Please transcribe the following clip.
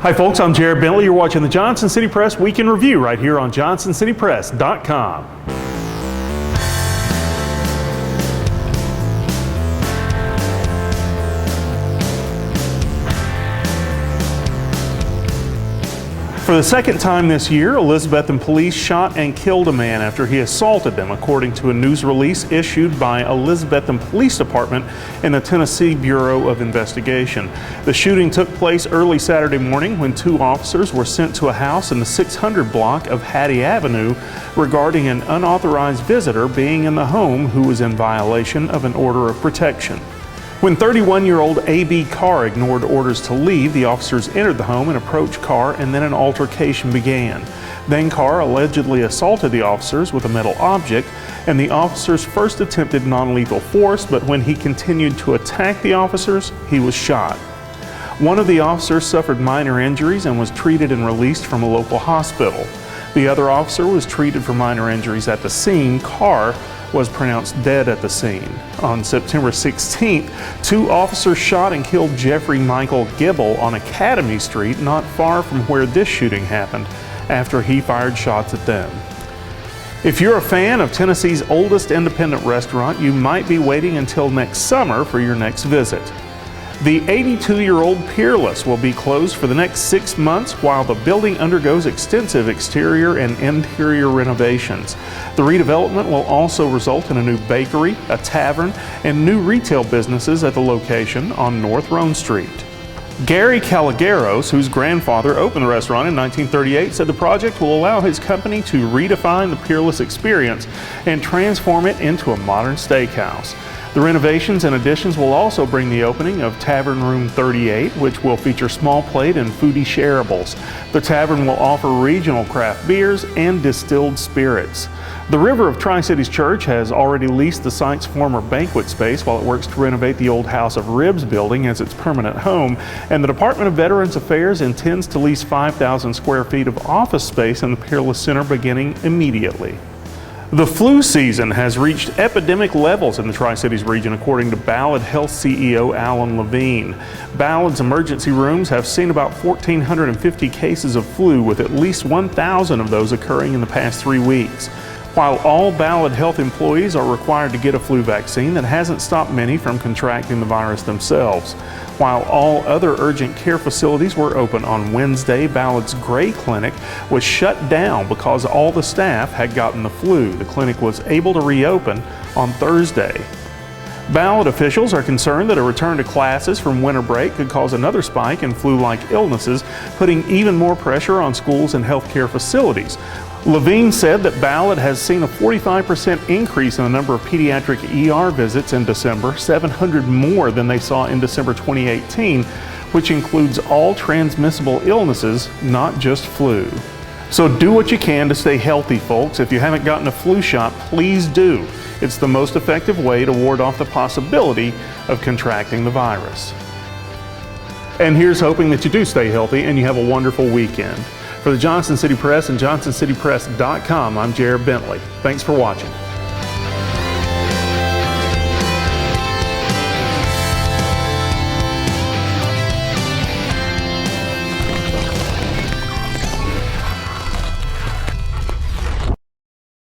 Hi folks, I'm Jared Bentley. You're watching the Johnson City Press Week in Review right here on JohnsonCityPress.com. For the second time this year, Elizabethton police shot and killed a man after he assaulted them, according to a news release issued by Elizabethton Police Department and the Tennessee Bureau of Investigation. The shooting took place early Saturday morning when two officers were sent to a house in the 600 block of Hattie Avenue regarding an unauthorized visitor being in the home who was in violation of an order of protection. When 31-year-old A.B. Carr ignored orders to leave, the officers entered the home and approached Carr, and then an altercation began. Then Carr allegedly assaulted the officers with a metal object, and the officers first attempted non-lethal force, but when he continued to attack the officers, he was shot. One of the officers suffered minor injuries and was treated and released from a local hospital. The other officer was treated for minor injuries at the scene. Carr was pronounced dead at the scene. On September 16th, two officers shot and killed Jeffrey Michael Gibble on Academy Street, not far from where this shooting happened, after he fired shots at them. If you're a fan of Tennessee's oldest independent restaurant, you might be waiting until next summer for your next visit. The 82-year-old Peerless will be closed for the next 6 months while the building undergoes extensive exterior and interior renovations. The redevelopment will also result in a new bakery, a tavern, and new retail businesses at the location on North Rome Street. Gary Calagaros, whose grandfather opened the restaurant in 1938, said the project will allow his company to redefine the Peerless experience and transform it into a modern steakhouse. The renovations and additions will also bring the opening of Tavern Room 38, which will feature small plate and foodie shareables. The tavern will offer regional craft beers and distilled spirits. The River of Tri-Cities Church has already leased the site's former banquet space while it works to renovate the old House of Ribs building as its permanent home, and the Department of Veterans Affairs intends to lease 5,000 square feet of office space in the Peerless Center beginning immediately. The flu season has reached epidemic levels in the Tri-Cities region, according to Ballad Health CEO Alan Levine. Ballad's emergency rooms have seen about 1,450 cases of flu, with at least 1,000 of those occurring in the past 3 weeks. While all Ballad Health employees are required to get a flu vaccine, that hasn't stopped many from contracting the virus themselves. While all other urgent care facilities were open on Wednesday, Ballad's Gray Clinic was shut down because all the staff had gotten the flu. The clinic was able to reopen on Thursday. Ballad officials are concerned that a return to classes from winter break could cause another spike in flu-like illnesses, putting even more pressure on schools and healthcare facilities. Levine said that Ballad has seen a 45% increase in the number of pediatric ER visits in December, 700 more than they saw in December 2018, which includes all transmissible illnesses, not just flu. So do what you can to stay healthy, folks. If you haven't gotten a flu shot, please do. It's the most effective way to ward off the possibility of contracting the virus. And here's hoping that you do stay healthy and you have a wonderful weekend. For the Johnson City Press and JohnsonCityPress.com, I'm Jared Bentley. Thanks for watching.